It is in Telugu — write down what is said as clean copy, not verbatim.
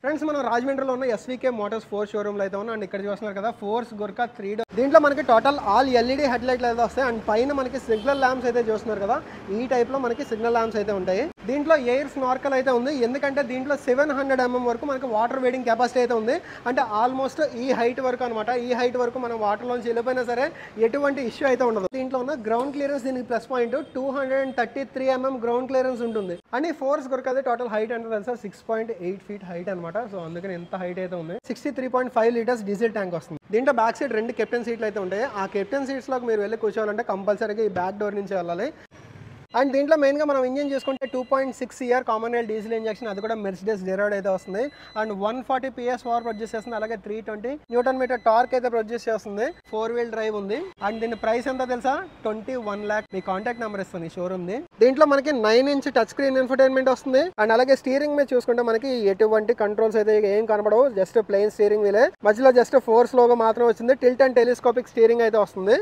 ఫ్రెండ్స్ మనం రాజమండ్రిలో ఉన్న ఎస్వీకే మోటార్స్ ఫోర్స్ షోరూమ్లో అయితే ఉన్నాం. అండ్ ఇక్కడ చూస్తున్నారు కదా ఫోర్స్ గుర్కా 3 డోర్. దీంట్లో మనకి టోటల్ ఆల్ ఎల్ఈడి హెడ్ లైట్లు అయితే వస్తాయి. అండ్ పైన మనకి సిగ్నల్ ల్యాంప్స్ అయితే చూస్తున్నారు కదా, ఈ టైప్ లో మనకి సిగ్నల్ ల్యాంప్స్ అయితే ఉంటాయి. దీంట్లో ఎయిర్ స్నార్కల్ అయితే ఉంది, ఎందుకంటే దీంట్లో 700 mm వరకు మనకి వాటర్ వేడింగ్ కెపాసిటీ అయితే ఉంది. అంటే ఆల్మోస్ట్ ఈ హైట్ వరకు అనమాట. ఈ హైట్ వరకు మనం వాటర్లోంచి వెళ్ళిపోయినా సరే ఎటువంటి ఇష్యూ అయితే ఉండదు. దీంట్లో ఉన్న గ్రౌండ్ క్లియరెన్స్ దీనికి plus point 233 mm ground clearance ఉంటుంది. అండ్ ఈ ఫోర్స్ గుర్కా టోటల్ హైట్ అంటే తెలుసా 6.8 feet హైట్ అనమాట. సో అందుకని ఎంత హైట్ అయితే ఉంది. 63.5 లీటర్స్ డీజిల్ ట్యాంక్ వస్తుంది. దీంట్లో బ్యాక్ సైడ్ 2 కెప్టెన్ సీట్లు అయితే ఉంటాయి. ఆ కెప్టెన్ సీట్స్ లోకి మీరు వెళ్ళి కూర్చోవాలంటే కంపల్సరీగా ఈ బ్యాక్ డోర్ నుంచి వెళ్ళాలి. అండ్ దీంట్లో మెయిన్గా మనం ఇంజిన్ చూసుకుంటే 2.6 CR common air diesel injection, అది కూడా మెర్సిడెస్ డెరైవ్డ్ అయితే వస్తుంది. అండ్ 140 PS పవర్ ప్రొడ్యూస్ చేస్తుంది. అలాగే 320 Nm టార్క్ అయితే ప్రొడ్యూస్ చేస్తుంది. 4-wheel డ్రైవ్ ఉంది. అండ్ దీని ప్రైస్ ఎంతో తెలుసా 21 lakh. మీ కాంటాక్ట్ నెంబర్ ఇస్తుంది షోరూమ్ ది. దీంట్లో మనకి 9-inch టచ్ స్క్రీన్ ఇన్ఫర్టైన్మెంట్ వస్తుంది. అండ్ అలాగే స్టీరింగ్ మీద చూసుకుంటే మనకి ఎటువంటి కంట్రోల్స్ అయితే ఏం కనపడవు, జస్ట్ ప్లెయిన్ స్టీరింగ్ వీలే. మధ్యలో జస్ట్ ఫోర్స్ లోగో మాత్రం వచ్చింది. టిల్ట్ అండ్ టెలిస్కోపిక్ స్టీరింగ్ అయితే వస్తుంది.